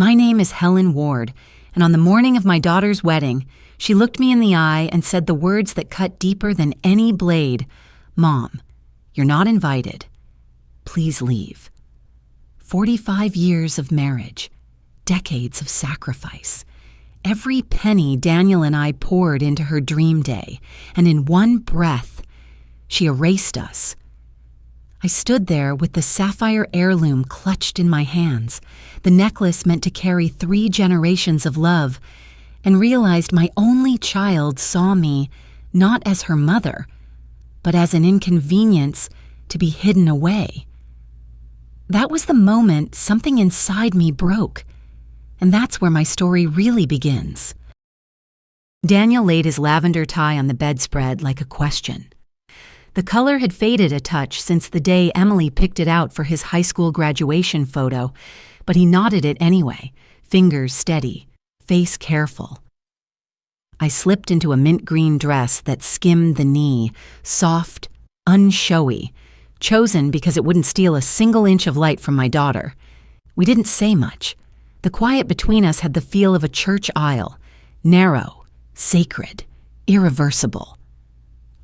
My name is Helen Ward, and on the morning of my daughter's wedding, she looked me in the eye and said the words that cut deeper than any blade. Mom, you're not invited. Please leave. 45 years of marriage, decades of sacrifice. Every penny Daniel and I poured into her dream day, and in one breath, she erased us. I stood there with the sapphire heirloom clutched in my hands, the necklace meant to carry 3 generations of love, and realized my only child saw me not as her mother, but as an inconvenience to be hidden away. That was the moment something inside me broke, and that's where my story really begins. Daniel laid his lavender tie on the bedspread like a question. The color had faded a touch since the day Emily picked it out for his high school graduation photo, but he knotted it anyway, fingers steady, face careful. I slipped into a mint green dress that skimmed the knee, soft, unshowy, chosen because it wouldn't steal a single inch of light from my daughter. We didn't say much. The quiet between us had the feel of a church aisle, narrow, sacred, irreversible.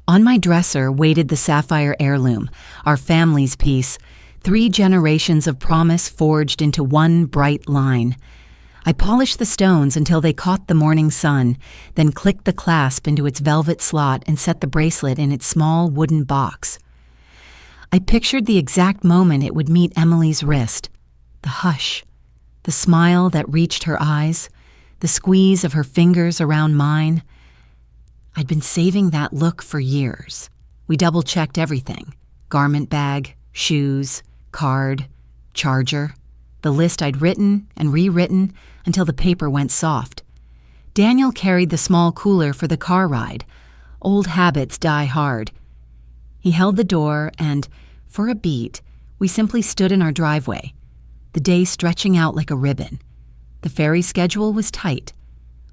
On my dresser waited the sapphire heirloom, our family's piece, 3 generations of promise forged into one bright line. I polished the stones until they caught the morning sun, then clicked the clasp into its velvet slot and set the bracelet in its small wooden box. I pictured the exact moment it would meet Emily's wrist, the hush, the smile that reached her eyes, the squeeze of her fingers around mine. I'd been saving that look for years. We double-checked everything: garment bag, shoes, card, charger, the list I'd written and rewritten until the paper went soft. Daniel carried the small cooler for the car ride. Old habits die hard. He held the door and, for a beat, we simply stood in our driveway, the day stretching out like a ribbon. The ferry schedule was tight.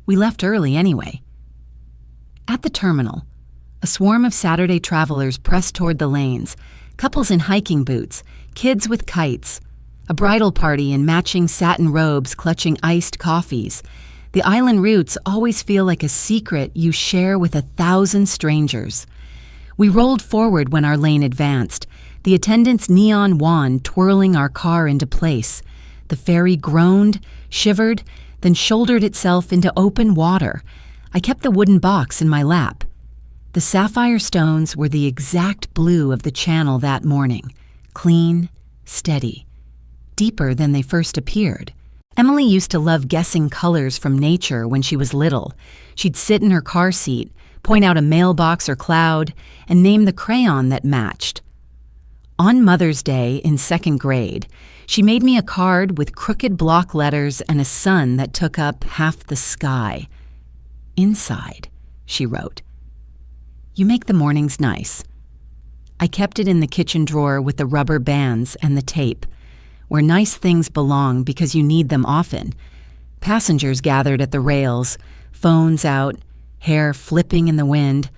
We left early anyway. At the terminal, a swarm of Saturday travelers pressed toward the lanes, couples in hiking boots, kids with kites, a bridal party in matching satin robes clutching iced coffees. The island routes always feel like a secret you share with 1,000 strangers. We rolled forward when our lane advanced, the attendant's neon wand twirling our car into place. The ferry groaned, shivered, then shouldered itself into open water. I kept the wooden box in my lap. The sapphire stones were the exact blue of the channel that morning, clean, steady, deeper than they first appeared. Emily used to love guessing colors from nature when she was little. She'd sit in her car seat, point out a mailbox or cloud, and name the crayon that matched. On Mother's Day in 2nd grade, she made me a card with crooked block letters and a sun that took up half the sky. Inside, she wrote, "You make the mornings nice." I kept it in the kitchen drawer with the rubber bands and the tape, where nice things belong because you need them often. Passengers gathered at the rails, phones out, hair flipping in the wind.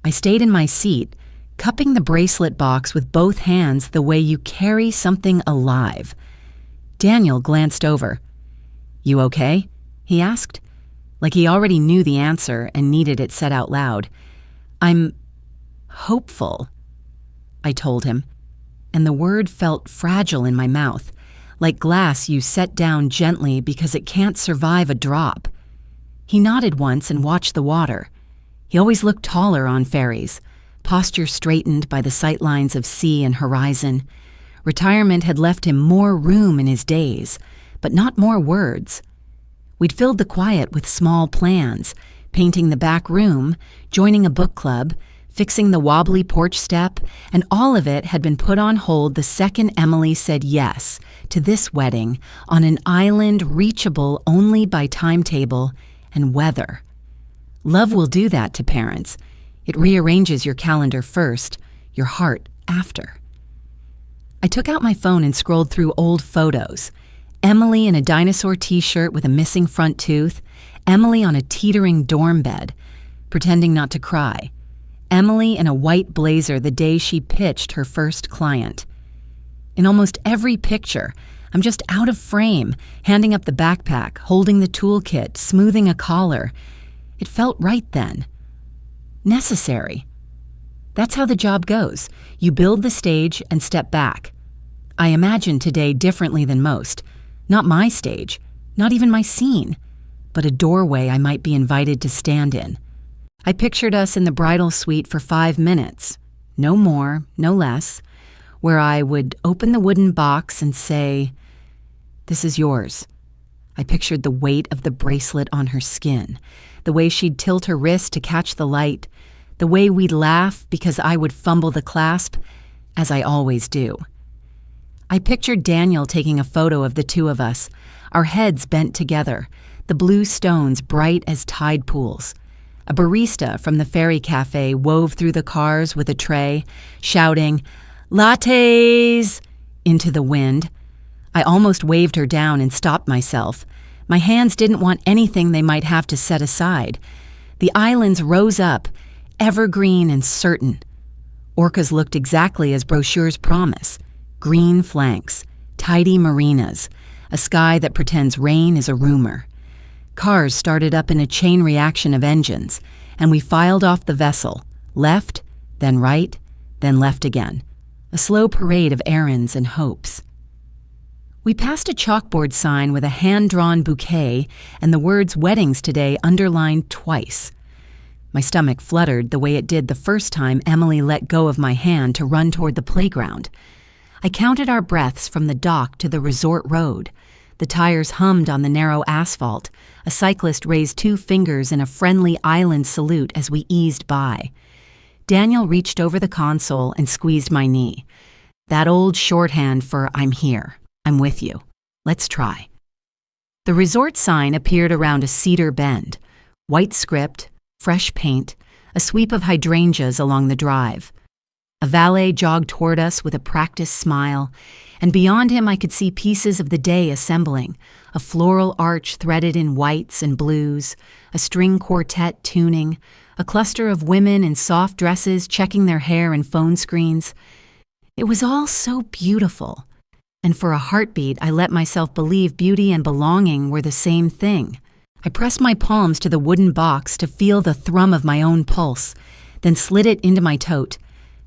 I stayed in my seat, cupping the bracelet box with both hands the way you carry something alive. Daniel glanced over. "You okay?" he asked, like he already knew the answer and needed it said out loud. "I'm hopeful," I told him, and the word felt fragile in my mouth, like glass you set down gently because it can't survive a drop. He nodded once and watched the water. He always looked taller on ferries, posture straightened by the sightlines of sea and horizon. Retirement had left him more room in his days, but not more words. We'd filled the quiet with small plans, painting the back room, joining a book club, fixing the wobbly porch step, and all of it had been put on hold the second Emily said yes to this wedding on an island reachable only by timetable and weather. Love will do that to parents. It rearranges your calendar first, your heart after. I took out my phone and scrolled through old photos. Emily in a dinosaur t-shirt with a missing front tooth, Emily on a teetering dorm bed, pretending not to cry, Emily in a white blazer the day she pitched her first client. In almost every picture, I'm just out of frame, handing up the backpack, holding the toolkit, smoothing a collar. It felt right then. Necessary. That's how the job goes. You build the stage and step back. I imagine today differently than most. Not my stage, not even my scene, but a doorway I might be invited to stand in. I pictured us in the bridal suite for 5 minutes, no more, no less, where I would open the wooden box and say, "This is yours." I pictured the weight of the bracelet on her skin, the way she'd tilt her wrist to catch the light, the way we'd laugh because I would fumble the clasp, as I always do. I pictured Daniel taking a photo of the two of us, our heads bent together, the blue stones bright as tide pools. A barista from the ferry cafe wove through the cars with a tray, shouting, "Lattes!" into the wind. I almost waved her down and stopped myself. My hands didn't want anything they might have to set aside. The islands rose up, evergreen and certain. Orcas looked exactly as brochures promise. Green flanks, tidy marinas, a sky that pretends rain is a rumor. Cars started up in a chain reaction of engines, and we filed off the vessel, left, then right, then left again. A slow parade of errands and hopes. We passed a chalkboard sign with a hand-drawn bouquet and the words "Weddings today" underlined twice. My stomach fluttered the way it did the first time Emily let go of my hand to run toward the playground. I counted our breaths from the dock to the resort road. The tires hummed on the narrow asphalt. A cyclist raised 2 fingers in a friendly island salute as we eased by. Daniel reached over the console and squeezed my knee. That old shorthand for "I'm here, I'm with you. Let's try." The resort sign appeared around a cedar bend. White script, fresh paint, a sweep of hydrangeas along the drive. A valet jogged toward us with a practiced smile, and beyond him I could see pieces of the day assembling, a floral arch threaded in whites and blues, a string quartet tuning, a cluster of women in soft dresses checking their hair and phone screens. It was all so beautiful, and for a heartbeat I let myself believe beauty and belonging were the same thing. I pressed my palms to the wooden box to feel the thrum of my own pulse, then slid it into my tote,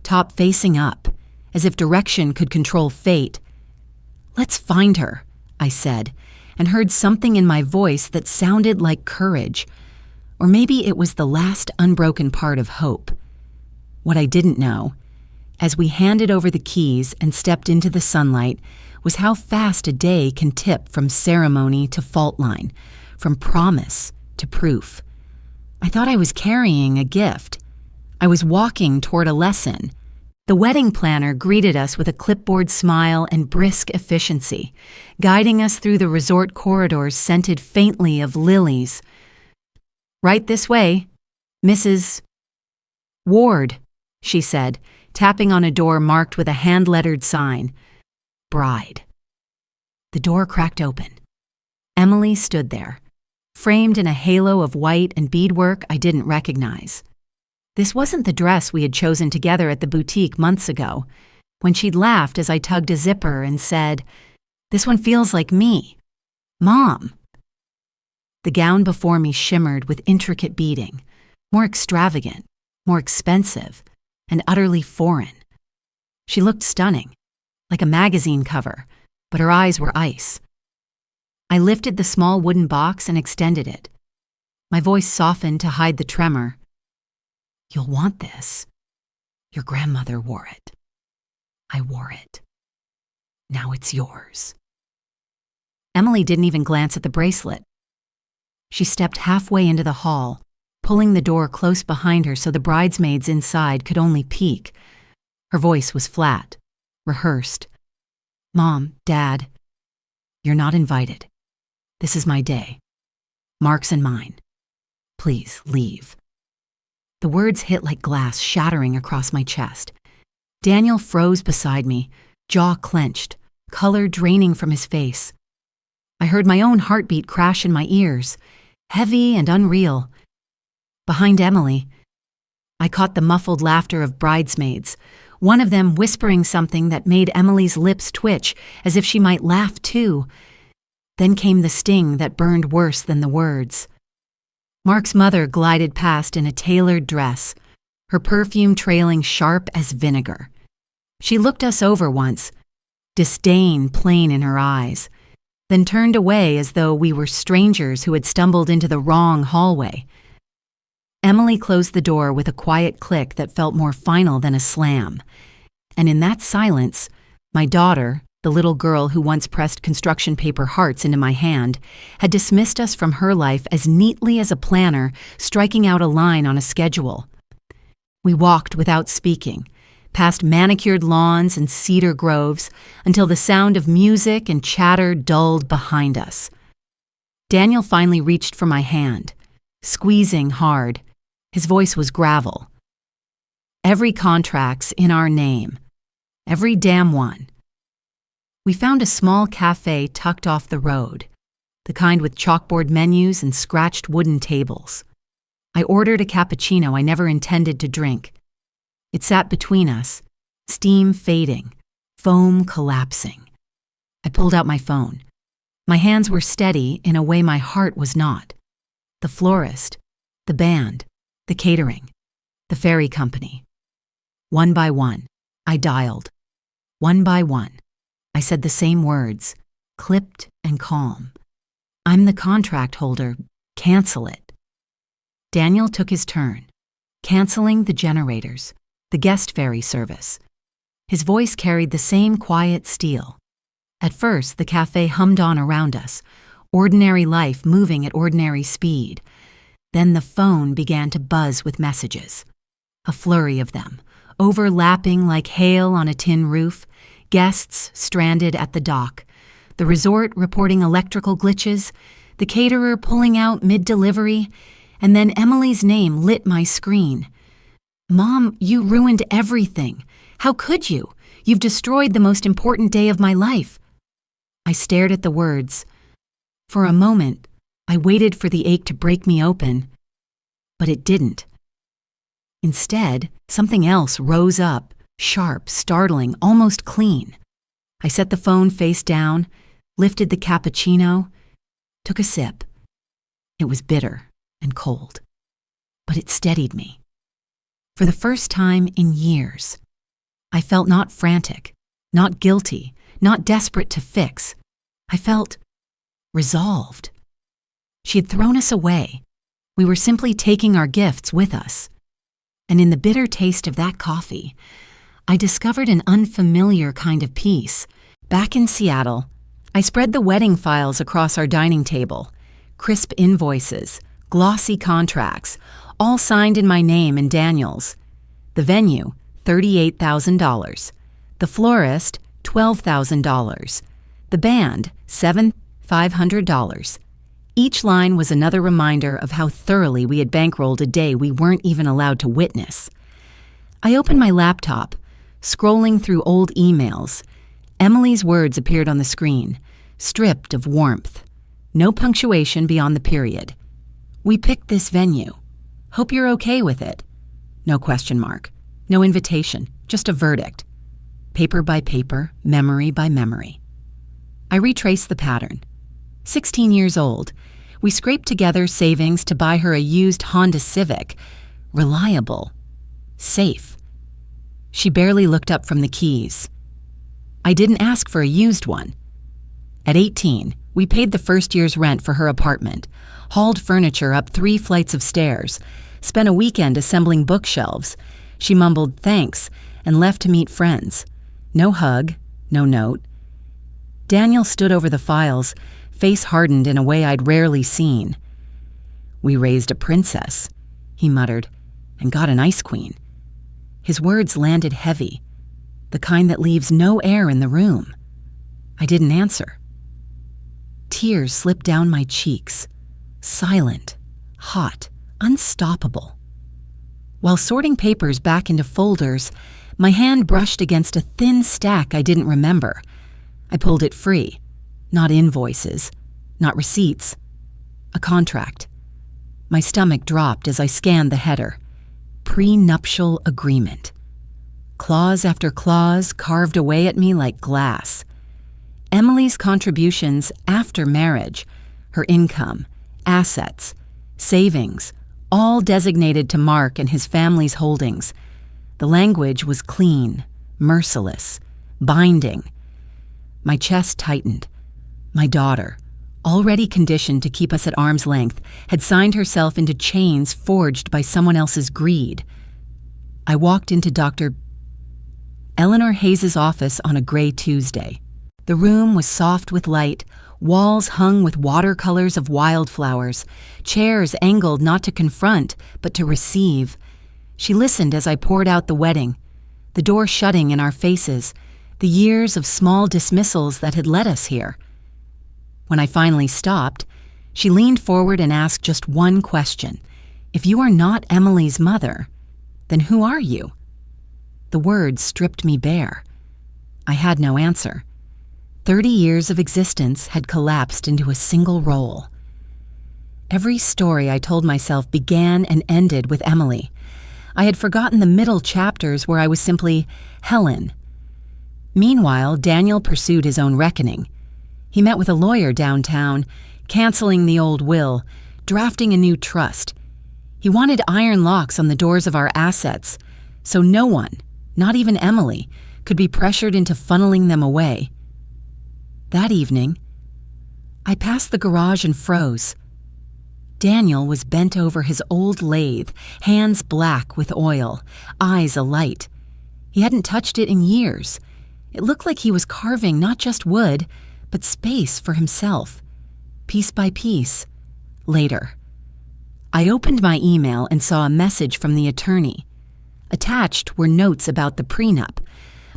top facing up, as if direction could control fate. "Let's find her," I said, and heard something in my voice that sounded like courage. Or maybe it was the last unbroken part of hope. What I didn't know, as we handed over the keys and stepped into the sunlight, was how fast a day can tip from ceremony to fault line, from promise to proof. I thought I was carrying a gift. I was walking toward a lesson. The wedding planner greeted us with a clipboard smile and brisk efficiency, guiding us through the resort corridors scented faintly of lilies. "Right this way, Mrs. Ward," she said, tapping on a door marked with a hand-lettered sign. "Bride." The door cracked open. Emily stood there, framed in a halo of white and beadwork I didn't recognize. This wasn't the dress we had chosen together at the boutique months ago, when she'd laughed as I tugged a zipper and said, "This one feels like me. Mom." The gown before me shimmered with intricate beading, more extravagant, more expensive, and utterly foreign. She looked stunning, like a magazine cover, but her eyes were ice. I lifted the small wooden box and extended it. My voice softened to hide the tremor. "You'll want this. Your grandmother wore it. I wore it. Now it's yours." Emily didn't even glance at the bracelet. She stepped halfway into the hall, pulling the door close behind her so the bridesmaids inside could only peek. Her voice was flat, rehearsed. "Mom, Dad, you're not invited. This is my day. Mark's and mine. Please leave." The words hit like glass shattering across my chest. Daniel froze beside me, jaw clenched, color draining from his face. I heard my own heartbeat crash in my ears, heavy and unreal. Behind Emily, I caught the muffled laughter of bridesmaids, one of them whispering something that made Emily's lips twitch as if she might laugh too. Then came the sting that burned worse than the words. Mark's mother glided past in a tailored dress, her perfume trailing sharp as vinegar. She looked us over once, disdain plain in her eyes, then turned away as though we were strangers who had stumbled into the wrong hallway. Emily closed the door with a quiet click that felt more final than a slam. And in that silence, my daughter, the little girl who once pressed construction paper hearts into my hand, had dismissed us from her life as neatly as a planner striking out a line on a schedule. We walked without speaking, past manicured lawns and cedar groves, until the sound of music and chatter dulled behind us. Daniel finally reached for my hand, squeezing hard. His voice was gravel. Every contract's in our name. Every damn one. We found a small cafe tucked off the road, the kind with chalkboard menus and scratched wooden tables. I ordered a cappuccino I never intended to drink. It sat between us, steam fading, foam collapsing. I pulled out my phone. My hands were steady in a way my heart was not. The florist, the band, the catering, the ferry company. One by one, I dialed. One by one, I said the same words, clipped and calm. I'm the contract holder. Cancel it. Daniel took his turn, canceling the generators, the guest ferry service. His voice carried the same quiet steel. At first, the cafe hummed on around us, ordinary life moving at ordinary speed. Then the phone began to buzz with messages. A flurry of them, overlapping like hail on a tin roof, guests stranded at the dock, the resort reporting electrical glitches, the caterer pulling out mid-delivery, and then Emily's name lit my screen. Mom, you ruined everything. How could you? You've destroyed the most important day of my life. I stared at the words. For a moment, I waited for the ache to break me open, but it didn't. Instead, something else rose up, sharp, startling, almost clean. I set the phone face down, lifted the cappuccino, took a sip. It was bitter and cold, but it steadied me. For the first time in years, I felt not frantic, not guilty, not desperate to fix. I felt resolved. She had thrown us away. We were simply taking our gifts with us. And in the bitter taste of that coffee, I discovered an unfamiliar kind of peace. Back in Seattle, I spread the wedding files across our dining table, crisp invoices, glossy contracts, all signed in my name and Daniel's. The venue, $38,000. The florist, $12,000. The band, $7,500. Each line was another reminder of how thoroughly we had bankrolled a day we weren't even allowed to witness. I opened my laptop, scrolling through old emails. Emily's words appeared on the screen, stripped of warmth. No punctuation beyond the period. We picked this venue. Hope you're okay with it. No question mark. No invitation, just a verdict. Paper by paper, memory by memory. I retraced the pattern. 16 years old, we scraped together savings to buy her a used Honda Civic. Reliable. Safe. She barely looked up from the keys. I didn't ask for a used one. At 18, we paid the first year's rent for her apartment, hauled furniture up 3 flights of stairs, spent a weekend assembling bookshelves. She mumbled thanks and left to meet friends. No hug, no note. Daniel stood over the files, face hardened in a way I'd rarely seen. We raised a princess, he muttered, and got an ice queen. His words landed heavy, the kind that leaves no air in the room. I didn't answer. Tears slipped down my cheeks, silent, hot, unstoppable. While sorting papers back into folders, my hand brushed against a thin stack I didn't remember. I pulled it free. Not invoices, not receipts. A contract. My stomach dropped as I scanned the header. Prenuptial agreement. clause after clause carved away at me like glass. Emily's contributions after marriage, her income, assets, savings, all designated to Mark and his family's holdings. The language was clean, merciless, binding. My chest tightened. My daughter, already conditioned to keep us at arm's length, had signed herself into chains forged by someone else's greed. I walked into Dr. Eleanor Hayes's office on a gray Tuesday. The room was soft with light, walls hung with watercolors of wildflowers, chairs angled not to confront, but to receive. She listened as I poured out the wedding, the door shutting in our faces, the years of small dismissals that had led us here. When I finally stopped, she leaned forward and asked just one question. If you are not Emily's mother, then who are you? The words stripped me bare. I had no answer. 30 years of existence had collapsed into a single role. Every story I told myself began and ended with Emily. I had forgotten the middle chapters where I was simply Helen. Meanwhile, Daniel pursued his own reckoning. He met with a lawyer downtown, canceling the old will, drafting a new trust. He wanted iron locks on the doors of our assets, so no one, not even Emily, could be pressured into funneling them away. That evening, I passed the garage and froze. Daniel was bent over his old lathe, hands black with oil, eyes alight. He hadn't touched it in years. It looked like he was carving not just wood, but space for himself, piece by piece. Later, I opened my email and saw a message from the attorney. Attached were notes about the prenup.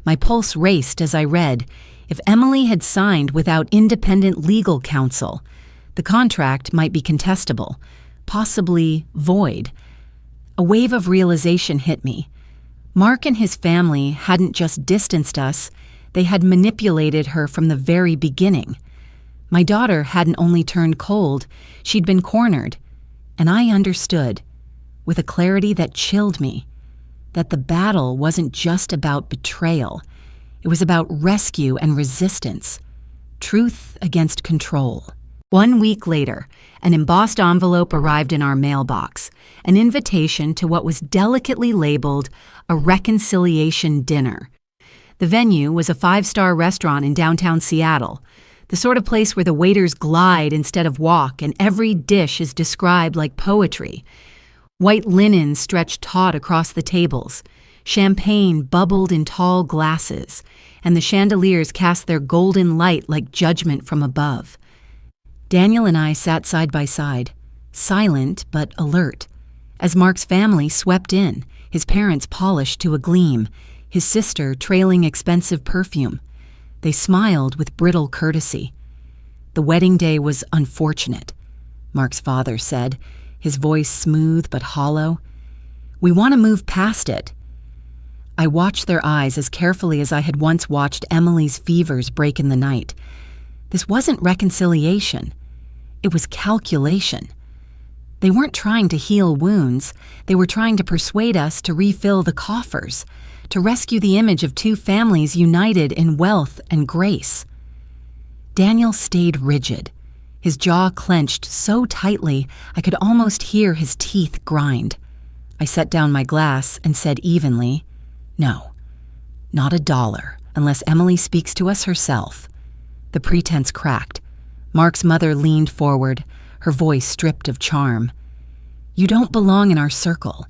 My pulse raced as I read. If Emily had signed without independent legal counsel, the contract might be contestable, possibly void. A wave of realization hit me. Mark and his family hadn't just distanced us, they had manipulated her from the very beginning. My daughter hadn't only turned cold, she'd been cornered. And I understood, with a clarity that chilled me, that the battle wasn't just about betrayal. It was about rescue and resistance, truth against control. 1 week later, an embossed envelope arrived in our mailbox, an invitation to what was delicately labeled a reconciliation dinner. The venue was a 5-star restaurant in downtown Seattle, the sort of place where the waiters glide instead of walk and every dish is described like poetry. White linen stretched taut across the tables. Champagne bubbled in tall glasses, and the chandeliers cast their golden light like judgment from above. Daniel and I sat side by side, silent but alert, as Mark's family swept in, his parents polished to a gleam, his sister trailing expensive perfume. They smiled with brittle courtesy. The wedding day was unfortunate, Mark's father said, his voice smooth but hollow. We want to move past it. I watched their eyes as carefully as I had once watched Emily's fevers break in the night. This wasn't reconciliation. It was calculation. They weren't trying to heal wounds. They were trying to persuade us to refill the coffers, to rescue the image of two families united in wealth and grace. Daniel stayed rigid, his jaw clenched so tightly I could almost hear his teeth grind. I set down my glass and said evenly, "No, not $1, unless Emily speaks to us herself." The pretense cracked. Mark's mother leaned forward, her voice stripped of charm. "You don't belong in our circle.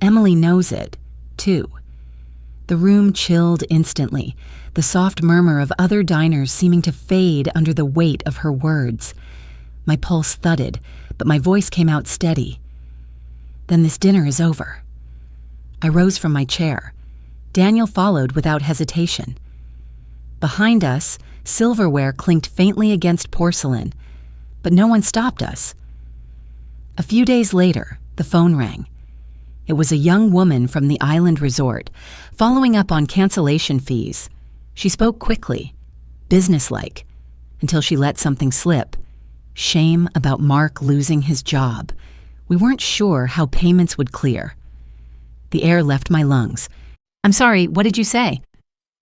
Emily knows it, too." The room chilled instantly, the soft murmur of other diners seeming to fade under the weight of her words. My pulse thudded, but my voice came out steady. "Then this dinner is over." I rose from my chair. Daniel followed without hesitation. Behind us, silverware clinked faintly against porcelain, but no one stopped us. A few days later, the phone rang. It was a young woman from the island resort, following up on cancellation fees. She spoke quickly, businesslike, until she let something slip. Shame about Mark losing his job. We weren't sure how payments would clear. The air left my lungs. I'm sorry, what did you say?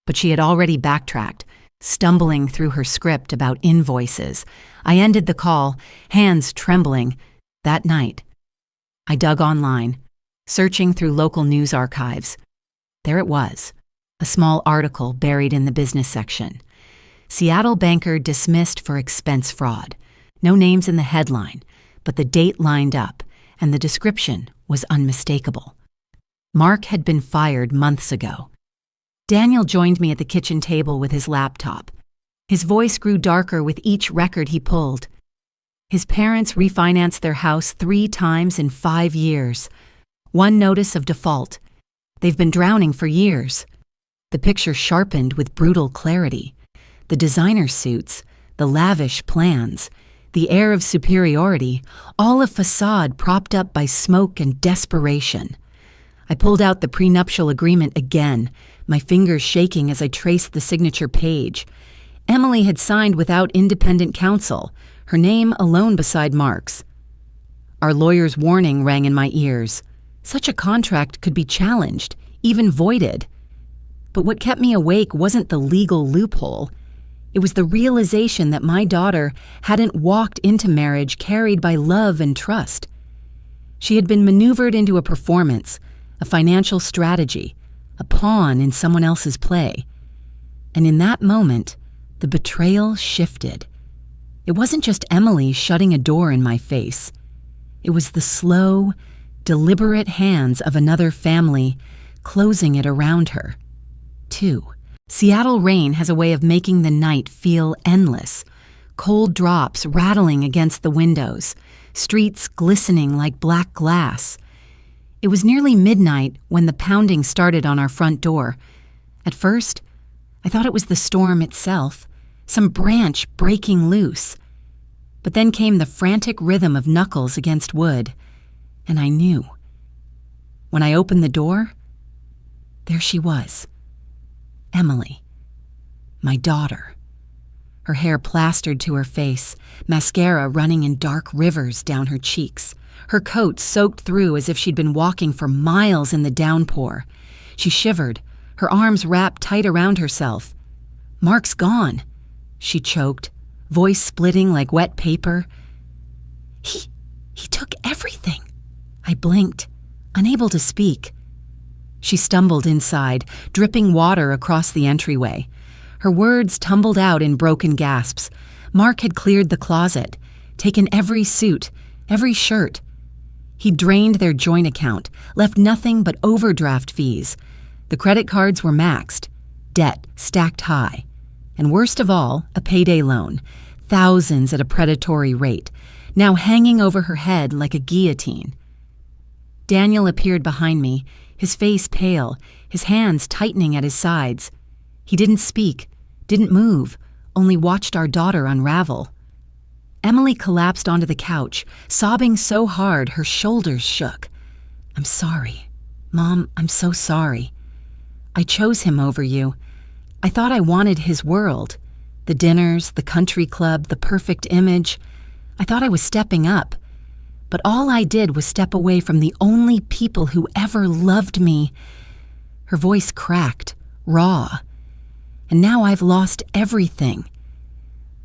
But she had already backtracked, stumbling through her script about invoices. I ended the call, hands trembling. That night, I dug online, searching through local news archives. There it was, a small article buried in the business section. Seattle banker dismissed for expense fraud. No names in the headline, but the date lined up, and the description was unmistakable. Mark had been fired months ago. Daniel joined me at the kitchen table with his laptop. His voice grew darker with each record he pulled. His parents refinanced their house 3 times in 5 years. 1 notice of default. They've been drowning for years. The picture sharpened with brutal clarity. The designer suits, the lavish plans, the air of superiority, all a facade propped up by smoke and desperation. I pulled out the prenuptial agreement again, my fingers shaking as I traced the signature page. Emily had signed without independent counsel, her name alone beside Mark's. Our lawyer's warning rang in my ears. Such a contract could be challenged, even voided. But what kept me awake wasn't the legal loophole. It was the realization that my daughter hadn't walked into marriage carried by love and trust. She had been maneuvered into a performance, a financial strategy, a pawn in someone else's play. And in that moment, the betrayal shifted. It wasn't just Emily shutting a door in my face. It was the slow, deliberate hands of another family closing it around her. 2. Seattle rain has a way of making the night feel endless. Cold drops rattling against the windows, streets glistening like black glass. It was nearly midnight when the pounding started on our front door. At first, I thought it was the storm itself, some branch breaking loose. But then came the frantic rhythm of knuckles against wood, and I knew. When I opened the door, there she was. Emily, my daughter. Her hair plastered to her face, mascara running in dark rivers down her cheeks. Her coat soaked through as if she'd been walking for miles in the downpour. She shivered, her arms wrapped tight around herself. "Mark's gone," she choked, voice splitting like wet paper. He took everything." I blinked, unable to speak. She stumbled inside, dripping water across the entryway. Her words tumbled out in broken gasps. Mark had cleared the closet, taken every suit, every shirt. He drained their joint account, left nothing but overdraft fees. The credit cards were maxed, debt stacked high. And worst of all, a payday loan, thousands at a predatory rate, now hanging over her head like a guillotine. Daniel appeared behind me, his face pale, his hands tightening at his sides. He didn't speak, didn't move, only watched our daughter unravel. Emily collapsed onto the couch, sobbing so hard her shoulders shook. "I'm sorry. Mom, I'm so sorry. I chose him over you. I thought I wanted his world. The dinners, the country club, the perfect image. I thought I was stepping up. But all I did was step away from the only people who ever loved me." Her voice cracked, raw. "And now I've lost everything."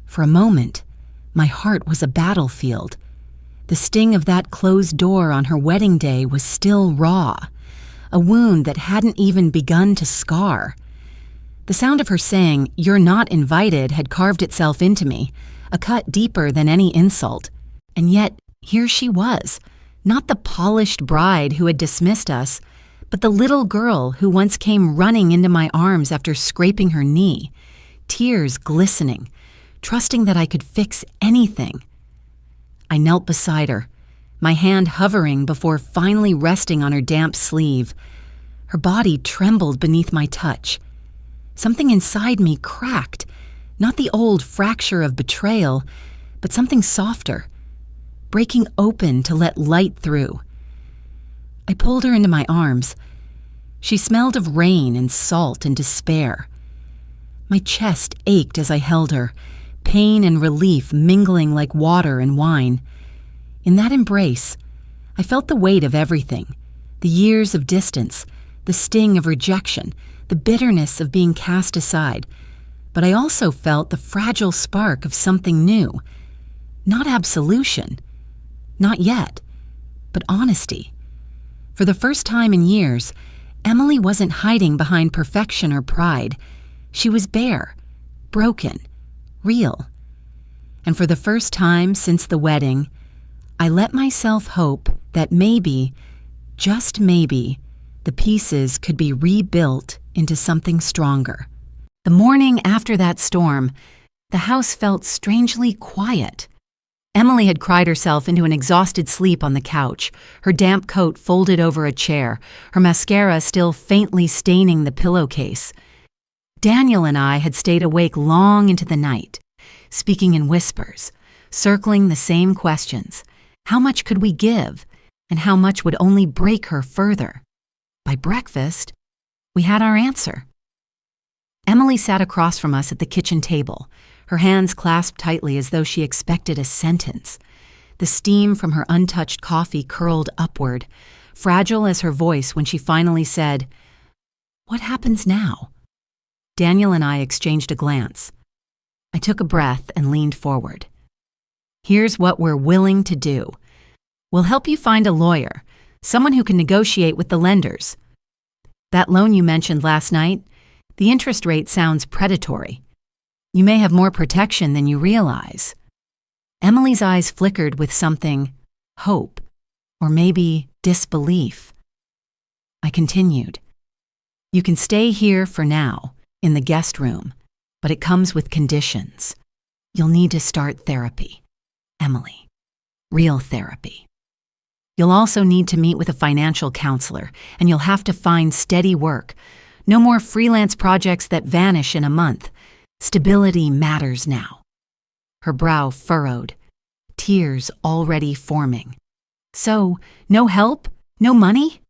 For a moment, my heart was a battlefield. The sting of that closed door on her wedding day was still raw, a wound that hadn't even begun to scar. The sound of her saying, "You're not invited," had carved itself into me, a cut deeper than any insult. And yet, here she was, not the polished bride who had dismissed us, but the little girl who once came running into my arms after scraping her knee, tears glistening, trusting that I could fix anything. I knelt beside her, my hand hovering before finally resting on her damp sleeve. Her body trembled beneath my touch. Something inside me cracked, not the old fracture of betrayal, but something softer, breaking open to let light through. I pulled her into my arms. She smelled of rain and salt and despair. My chest ached as I held her, pain and relief mingling like water and wine. In that embrace, I felt the weight of everything, the years of distance, the sting of rejection, the bitterness of being cast aside. But I also felt the fragile spark of something new. Not absolution. Not yet. But honesty. For the first time in years, Emily wasn't hiding behind perfection or pride. She was bare, broken, real. And for the first time since the wedding, I let myself hope that maybe, just maybe, the pieces could be rebuilt into something stronger. The morning after that storm, the house felt strangely quiet. Emily had cried herself into an exhausted sleep on the couch, her damp coat folded over a chair, her mascara still faintly staining the pillowcase. Daniel and I had stayed awake long into the night, speaking in whispers, circling the same questions. How much could we give, and how much would only break her further? By breakfast, we had our answer. Emily sat across from us at the kitchen table, her hands clasped tightly as though she expected a sentence. The steam from her untouched coffee curled upward, fragile as her voice when she finally said, "What happens now?" Daniel and I exchanged a glance. I took a breath and leaned forward. "Here's what we're willing to do. We'll help you find a lawyer, someone who can negotiate with the lenders. That loan you mentioned last night, the interest rate sounds predatory. You may have more protection than you realize." Emily's eyes flickered with something, hope, or maybe disbelief. I continued, "You can stay here for now, in the guest room, but it comes with conditions. You'll need to start therapy, Emily. Real therapy. You'll also need to meet with a financial counselor, and you'll have to find steady work. No more freelance projects that vanish in a month. Stability matters now." Her brow furrowed, tears already forming. "So, no help? No money?"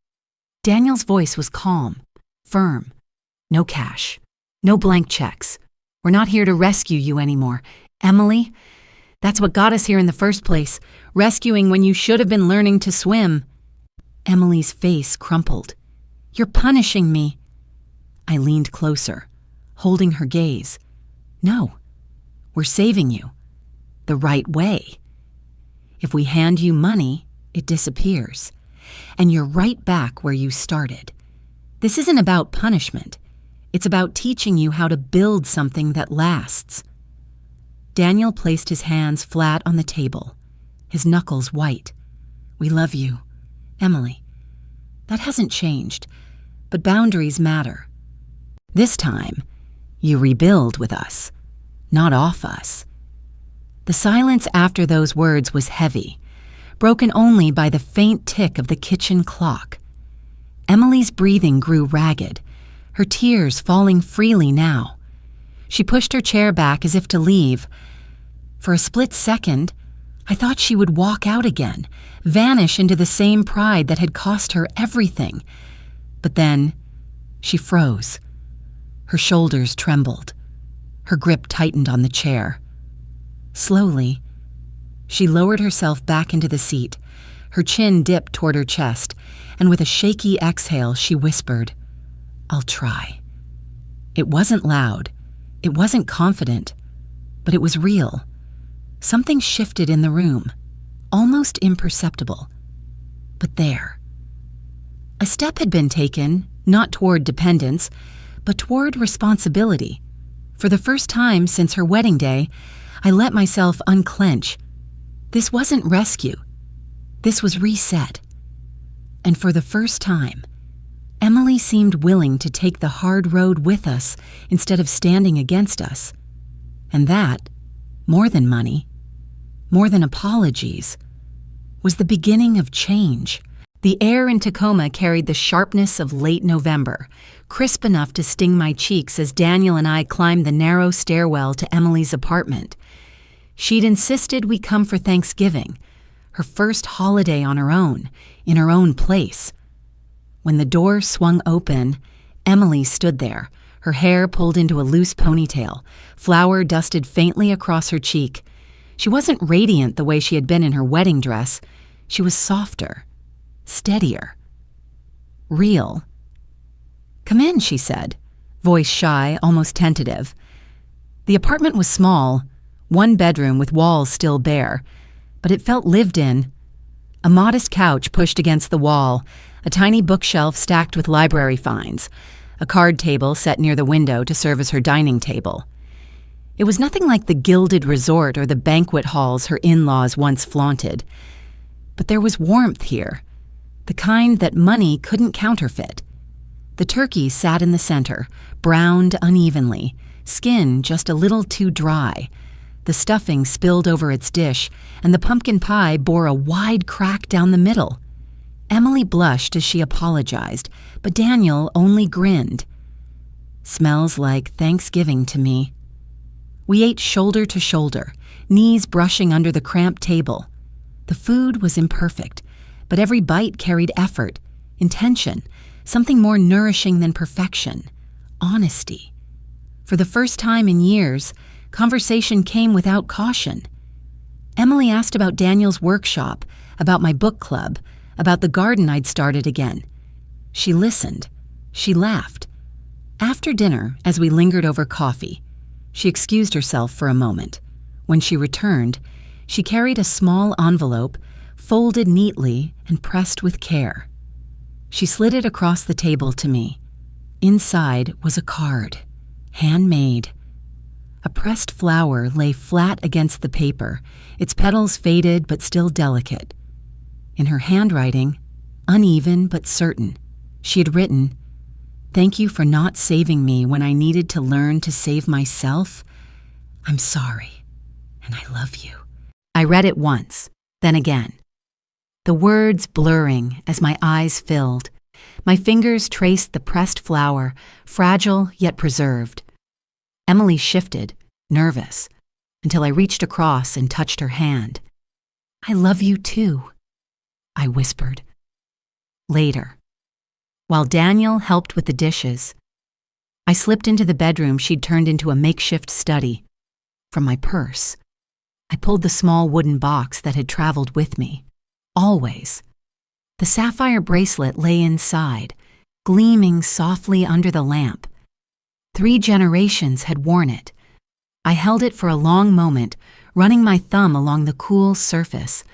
Daniel's voice was calm, firm. "No cash. No blank checks. We're not here to rescue you anymore. Emily, that's what got us here in the first place, rescuing when you should have been learning to swim." Emily's face crumpled. "You're punishing me." I leaned closer, holding her gaze. "No, we're saving you. The right way. If we hand you money, it disappears. And you're right back where you started. This isn't about punishment. It's about teaching you how to build something that lasts." Daniel placed his hands flat on the table, his knuckles white. "We love you, Emily. That hasn't changed, but boundaries matter. This time, you rebuild with us, not off us." The silence after those words was heavy, broken only by the faint tick of the kitchen clock. Emily's breathing grew ragged, her tears falling freely now. She pushed her chair back as if to leave. For a split second, I thought she would walk out again, vanish into the same pride that had cost her everything. But then, she froze. Her shoulders trembled. Her grip tightened on the chair. Slowly, she lowered herself back into the seat, her chin dipped toward her chest, and with a shaky exhale, she whispered, "I'll try." It wasn't loud. It wasn't confident. But it was real. Something shifted in the room, almost imperceptible. But there. A step had been taken, not toward dependence, but toward responsibility. For the first time since her wedding day, I let myself unclench. This wasn't rescue. This was reset. And for the first time, Emily seemed willing to take the hard road with us instead of standing against us. And that, more than money, more than apologies, was the beginning of change. The air in Tacoma carried the sharpness of late November, crisp enough to sting my cheeks as Daniel and I climbed the narrow stairwell to Emily's apartment. She'd insisted we come for Thanksgiving, her first holiday on her own, in her own place. When the door swung open, Emily stood there, her hair pulled into a loose ponytail, flour dusted faintly across her cheek. She wasn't radiant the way she had been in her wedding dress. She was softer, steadier, real. "Come in," she said, voice shy, almost tentative. The apartment was small, one bedroom with walls still bare, but it felt lived in. A modest couch pushed against the wall, a tiny bookshelf stacked with library finds, a card table set near the window to serve as her dining table. It was nothing like the gilded resort or the banquet halls her in-laws once flaunted. But there was warmth here, the kind that money couldn't counterfeit. The turkey sat in the center, browned unevenly, skin just a little too dry. The stuffing spilled over its dish, and the pumpkin pie bore a wide crack down the middle. Emily blushed as she apologized, but Daniel only grinned. "Smells like Thanksgiving to me." We ate shoulder to shoulder, knees brushing under the cramped table. The food was imperfect, but every bite carried effort, intention, something more nourishing than perfection, honesty. For the first time in years, conversation came without caution. Emily asked about Daniel's workshop, about my book club, about the garden I'd started again. She listened. She laughed. After dinner, as we lingered over coffee, she excused herself for a moment. When she returned, she carried a small envelope, folded neatly and pressed with care. She slid it across the table to me. Inside was a card, handmade. A pressed flower lay flat against the paper, its petals faded but still delicate. In her handwriting, uneven but certain, she had written, "Thank you for not saving me when I needed to learn to save myself. I'm sorry, and I love you." I read it once, then again. The words blurring as my eyes filled. My fingers traced the pressed flower, fragile yet preserved. Emily shifted, nervous, until I reached across and touched her hand. "I love you too," I whispered. Later, while Daniel helped with the dishes, I slipped into the bedroom she'd turned into a makeshift study. From my purse, I pulled the small wooden box that had traveled with me, always. The sapphire bracelet lay inside, gleaming softly under the lamp. 3 generations had worn it. I held it for a long moment, running my thumb along the cool surface,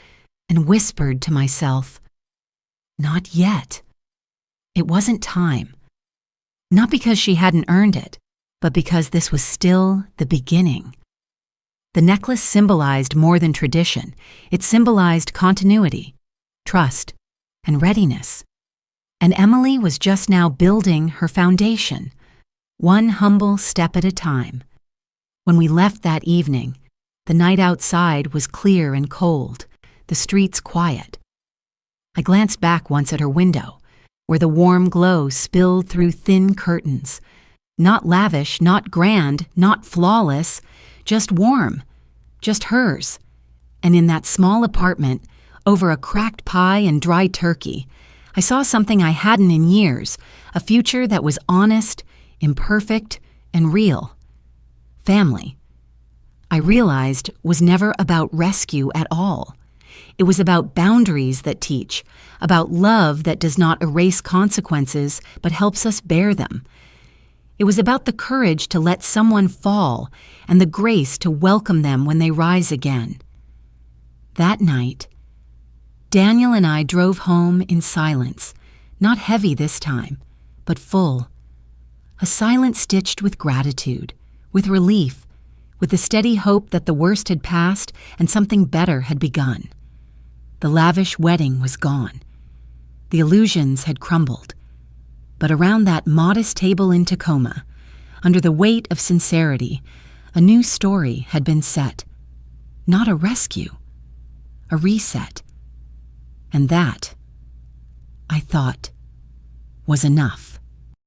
and whispered to myself, "Not yet." It wasn't time. Not because she hadn't earned it, but because this was still the beginning. The necklace symbolized more than tradition. It symbolized continuity, trust, and readiness. And Emily was just now building her foundation, one humble step at a time. When we left that evening, the night outside was clear and cold, the streets quiet. I glanced back once at her window, where the warm glow spilled through thin curtains. Not lavish, not grand, not flawless, just warm, just hers. And in that small apartment, over a cracked pie and dry turkey, I saw something I hadn't in years, a future that was honest, imperfect, and real. Family, I realized, was never about rescue at all. It was about boundaries that teach, about love that does not erase consequences but helps us bear them. It was about the courage to let someone fall and the grace to welcome them when they rise again. That night, Daniel and I drove home in silence, not heavy this time, but full. A silence stitched with gratitude, with relief, with the steady hope that the worst had passed and something better had begun. The lavish wedding was gone. The illusions had crumbled. But around that modest table in Tacoma, under the weight of sincerity, a new story had been set. Not a rescue, a reset. And that, I thought, was enough.